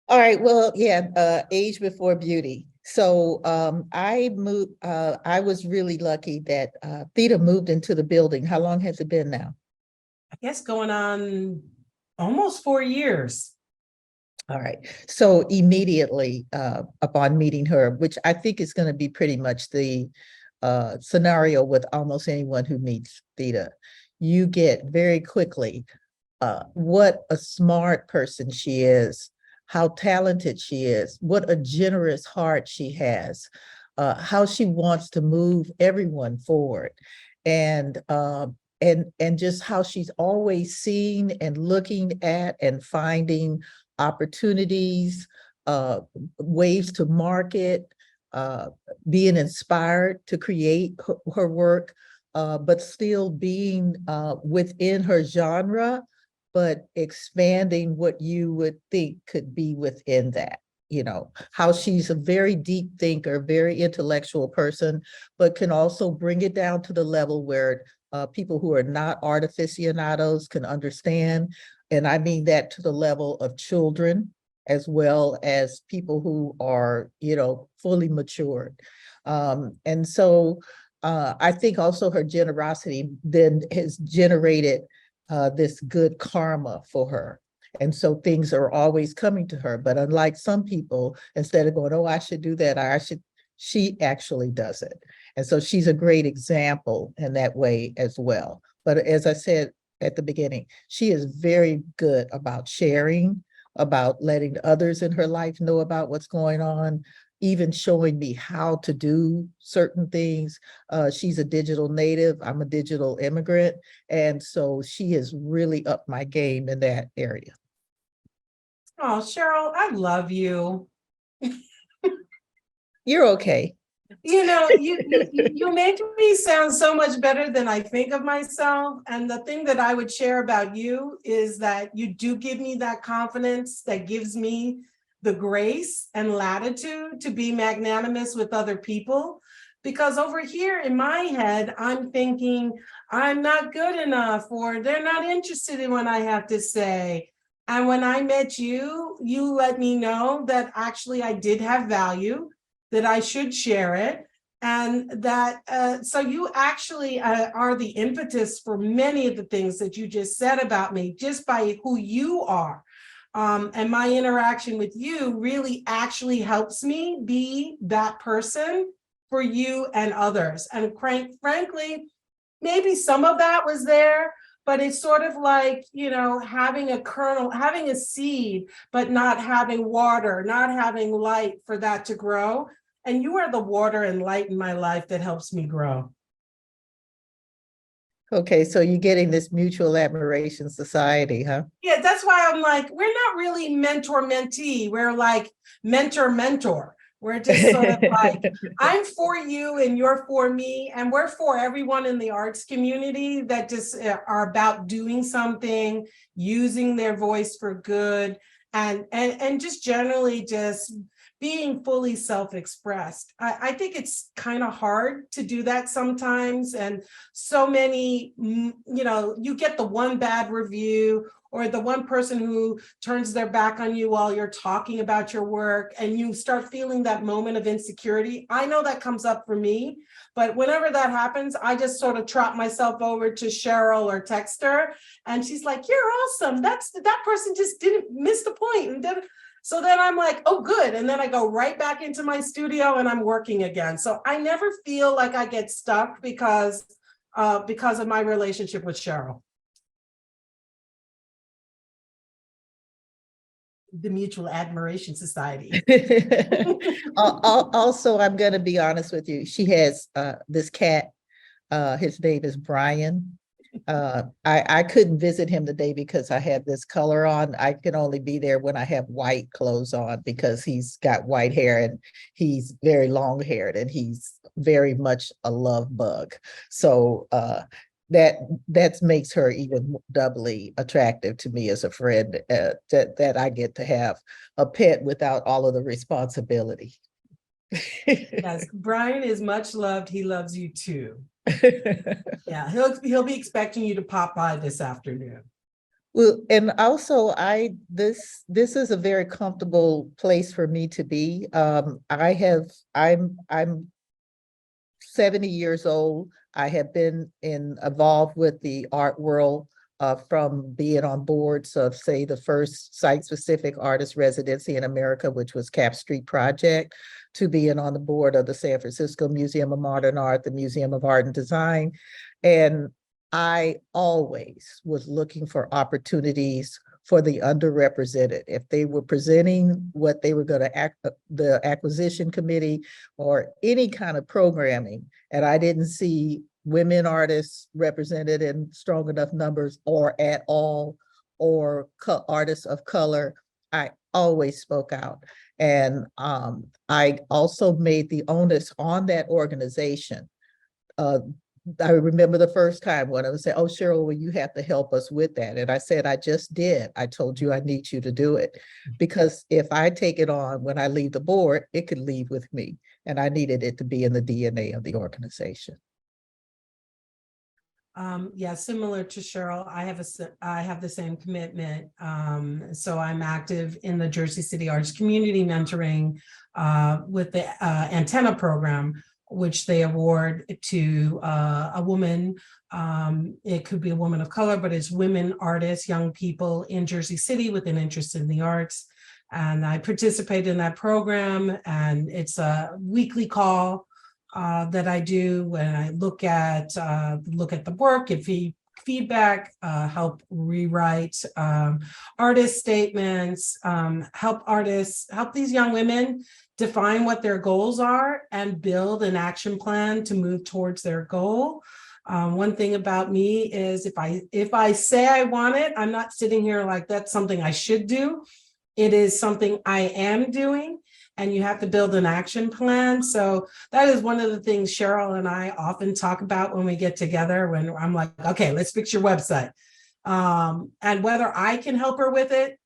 All right, well, yeah, age before beauty. So I moved, I was really lucky that Theda moved into the building. How long has it been now? I guess going on almost 4 years. All right. So immediately upon meeting her, which I think is going to be pretty much the scenario with almost anyone who meets Theda, you get very quickly what a smart person she is, how talented she is, what a generous heart she has, how she wants to move everyone forward, and and just how she's always seeing and looking at and finding opportunities, ways to market, uh, being inspired to create her work, but still being within her genre, but expanding what you would think could be within that. You know, how she's a very deep thinker, very intellectual person, but can also bring it down to the level where people who are not art aficionados can understand. And I mean that to the level of children as well as people who are, you know, fully matured. And so I think also her generosity then has generated this good karma for her. And so things are always coming to her. But unlike some people, instead of going, oh, I should do that, I should, she actually does it. And so she's a great example in that way as well. But as I said at the beginning, she is very good about sharing, about letting others in her life know about what's going on, even showing me how to do certain things. She's a digital native. I'm a digital immigrant. And so she has really upped my game in that area. Oh, Cheryl, I love you. You're okay. You make me sound so much better than I think of myself. And the thing that I would share about you is that you do give me that confidence that gives me the grace and latitude to be magnanimous with other people. Because over here in my head, I'm thinking I'm not good enough, or they're not interested in what I have to say. And when I met you, you let me know that actually I did have value, that I should share it, and that so you actually are the impetus for many of the things that you just said about me, just by who you are. And my interaction with you really actually helps me be that person for you and others. And frankly, maybe some of that was there, but it's sort of like, having a kernel, having a seed, but not having water, not having light for that to grow. And you are the water and light in my life that helps me grow. Okay, so you're getting this mutual admiration society, huh? Yeah, that's why I'm like, we're not really mentor mentee. We're like mentor mentor. We're just sort of like, I'm for you and you're for me. And we're for everyone in the arts community that just are about doing something, using their voice for good, and just generally just being fully self-expressed. I think it's kind of hard to do that sometimes. And so many, you get the one bad review, or the one person who turns their back on you while you're talking about your work, and you start feeling that moment of insecurity. I know that comes up for me, but whenever that happens, I just sort of trot myself over to Cheryl or text her, and she's like, "You're awesome. That person just didn't miss the point." And then, so then I'm like, "Oh, good." And then I go right back into my studio and I'm working again. So I never feel like I get stuck because of my relationship with Cheryl. The Mutual Admiration Society. Also, I'm going to be honest with you. She has this cat. His name is Brian. I couldn't visit him today because I had this color on. I can only be there when I have white clothes on because he's got white hair and he's very long haired and he's very much a love bug. So that makes her even doubly attractive to me as a friend, that I get to have a pet without all of the responsibility. Yes, Brian is much loved. He loves you too. Yeah, he'll be expecting you to pop by this afternoon. Well, and also this is a very comfortable place for me to be. I'm 70 years old. I have been involved with the art world from being on boards of, say, the first site-specific artist residency in America, which was Cap Street Project, to being on the board of the San Francisco Museum of Modern Art, the Museum of Art and Design. And I always was looking for opportunities for the underrepresented. If they were presenting what they were going to the acquisition committee or any kind of programming, and I didn't see women artists represented in strong enough numbers or at all, or artists of color, I always spoke out. And I also made the onus on that organization. I remember the first time when I would say, oh, Cheryl, well, you have to help us with that. And I said, I just did. I told you I need you to do it. Because if I take it on when I leave the board, it could leave with me. And I needed it to be in the DNA of the organization. Yeah, similar to Cheryl, I have the same commitment. So I'm active in the Jersey City Arts Community Mentoring with the Antenna program, which they award to a woman. It could be a woman of color, but it's women artists, young people in Jersey City with an interest in the arts. And I participate in that program, and it's a weekly call that I do when I look at the work, give feedback, help rewrite artist statements, help these young women define what their goals are and build an action plan to move towards their goal. One thing about me is if I say I want it, I'm not sitting here like that's something I should do. It is something I am doing, and you have to build an action plan. So that is one of the things Cheryl and I often talk about when we get together, when I'm like, okay, let's fix your website. And whether I can help her with it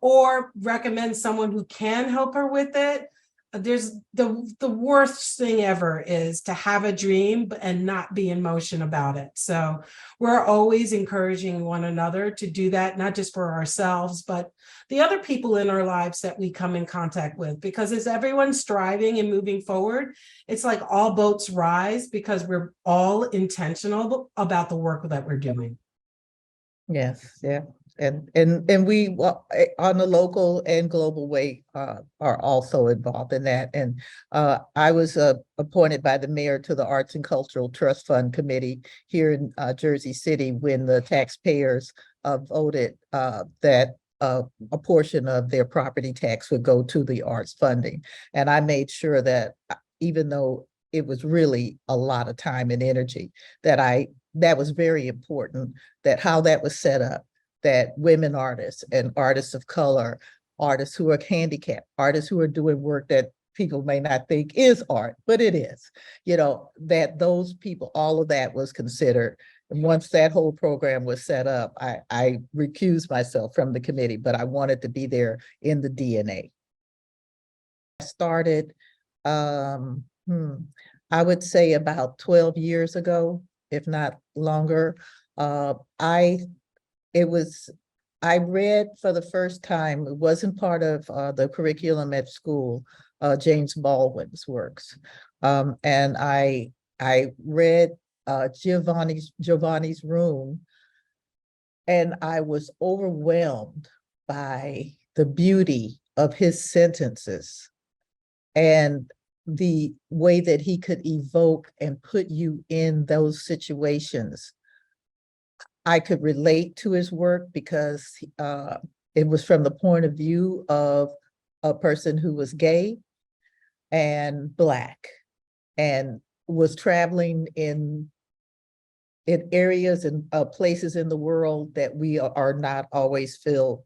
or recommend someone who can help her with it, there's the worst thing ever is to have a dream and not be in motion about it. So we're always encouraging one another to do that, not just for ourselves, but the other people in our lives that we come in contact with, because as everyone's striving and moving forward, it's like all boats rise because we're all intentional about the work that we're doing. Yes, yeah. And we on the local and global way are also involved in that. And I was appointed by the mayor to the Arts and Cultural Trust Fund Committee here in Jersey City when the taxpayers voted that a portion of their property tax would go to the arts funding. And I made sure that even though it was really a lot of time and energy, that was very important, that how that was set up, that women artists and artists of color, artists who are handicapped, artists who are doing work that people may not think is art, but it is, that those people, all of that was considered. And once that whole program was set up, I recused myself from the committee, but I wanted to be there in the DNA. I started, I would say about 12 years ago, if not longer. I read for the first time, it wasn't part of the curriculum at school, James Baldwin's works. And I read Giovanni's Room, and I was overwhelmed by the beauty of his sentences and the way that he could evoke and put you in those situations. I could relate to his work because it was from the point of view of a person who was gay and Black and was traveling in areas and places in the world that we are not always felt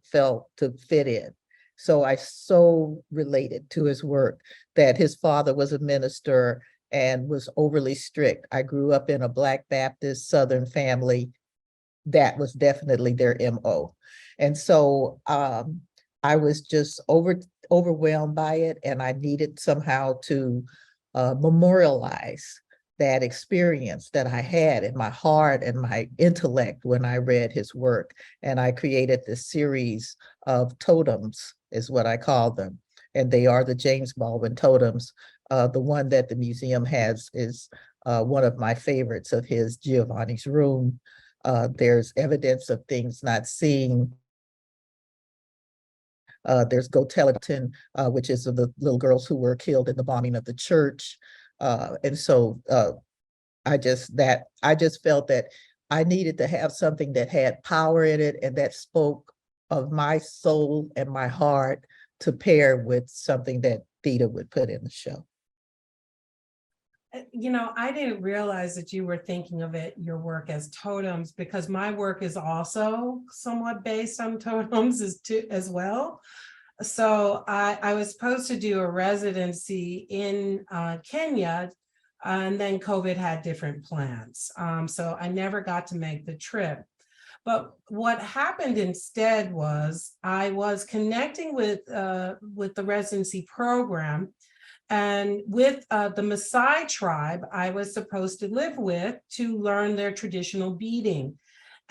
to fit in. So I so related to his work, that his father was a minister and was overly strict. I grew up in a Black Baptist Southern family. That was definitely their MO. And so I was just overwhelmed by it, and I needed somehow to memorialize that experience that I had in my heart and my intellect when I read his work. And I created this series of totems, is what I call them. And they are the James Baldwin totems. The one that the museum has is one of my favorites of his, Giovanni's Room. There's evidence of things not seen. There's Go Tell It, which is of the little girls who were killed in the bombing of the church. And so I just felt that I needed to have something that had power in it and that spoke of my soul and my heart to pair with something that Theda would put in the show. You know, I didn't realize that you were thinking of your work as totems, because my work is also somewhat based on totems as well. So I was supposed to do a residency in Kenya, and then COVID had different plans. So I never got to make the trip. But what happened instead was I was connecting with the residency program, and with the Maasai tribe I was supposed to live with to learn their traditional beading.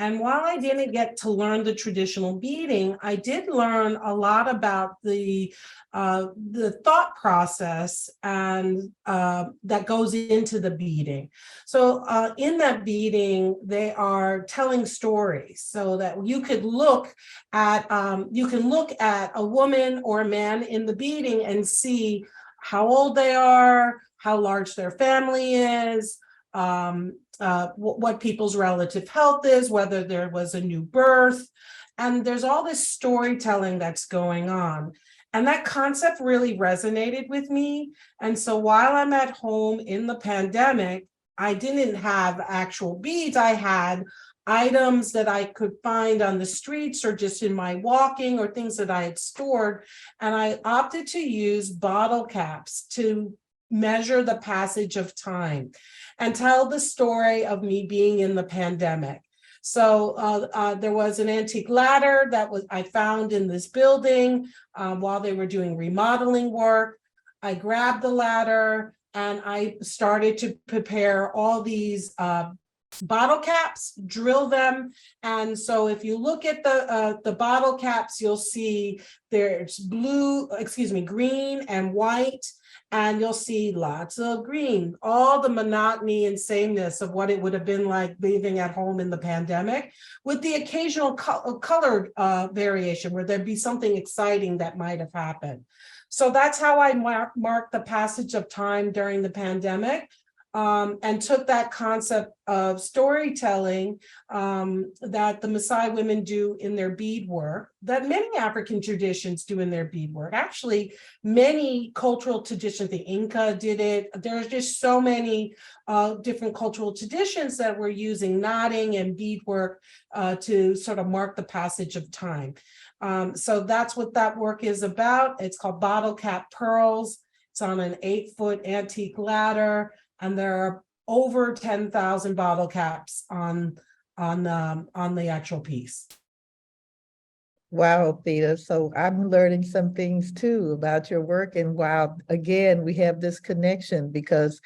And while I didn't get to learn the traditional beading, I did learn a lot about the thought process and that goes into the beading. So in that beading, they are telling stories, so that you could look at a woman or a man in the beading and see how old they are, how large their family is, what people's relative health is, whether there was a new birth. And there's all this storytelling that's going on. And that concept really resonated with me. And so while I'm at home in the pandemic, I didn't have actual beads. I had items that I could find on the streets or just in my walking, or things that I had stored. And I opted to use bottle caps to measure the passage of time and tell the story of me being in the pandemic. So there was an antique ladder that I found in this building while they were doing remodeling work. I grabbed the ladder and I started to prepare all these bottle caps, drill them. And so if you look at the bottle caps, you'll see there's green and white, and you'll see lots of green, all the monotony and sameness of what it would have been like living at home in the pandemic, with the occasional colored variation where there'd be something exciting that might have happened. So that's how I marked the passage of time during the pandemic. And took that concept of storytelling that the Maasai women do in their beadwork, that many African traditions do in their beadwork. Actually, many cultural traditions, the Inca did it. There's just so many different cultural traditions that we're using knotting and beadwork to sort of mark the passage of time. So that's what that work is about. It's called Bottle Cap Pearls. It's on an 8-foot antique ladder. And there are over 10,000 bottle caps on the actual piece. Wow, Theda. So I'm learning some things too about your work. And wow, again, we have this connection because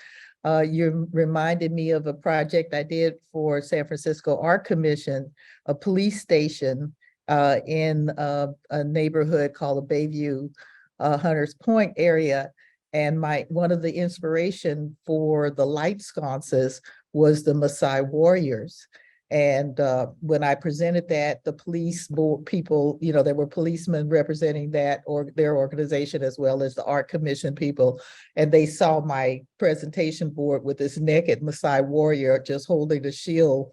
you reminded me of a project I did for San Francisco Art Commission, a police station in a neighborhood called the Bayview Hunters Point area. And one of the inspiration for the light sconces was the Maasai warriors. And when I presented that, the police board people, there were policemen representing that or their organization, as well as the art commission people. And they saw my presentation board with this naked Maasai warrior just holding the shield,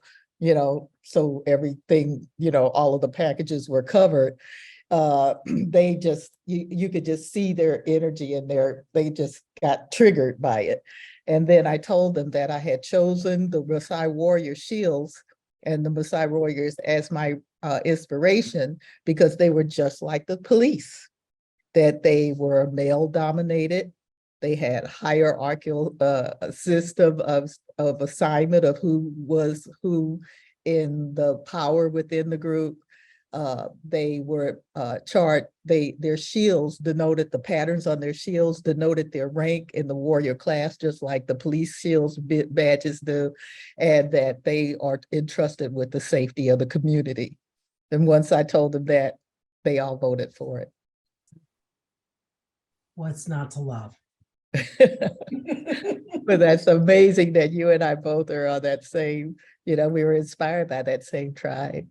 so everything, all of the packages were covered. They just, you could just see their energy and they just got triggered by it. And then I told them that I had chosen the Maasai warrior shields and the Maasai warriors as my inspiration because they were just like the police, that they were male dominated. They had hierarchical system of assignment of who was who in the power within the group. they were charged, their shields denoted, the patterns on their shields denoted their rank in the warrior class, just like the police shields badges do, and that they are entrusted with the safety of the community. And once I told them that, they all voted for it. What's not to love? But that's amazing that you and I both are on that same, we were inspired by that same tribe.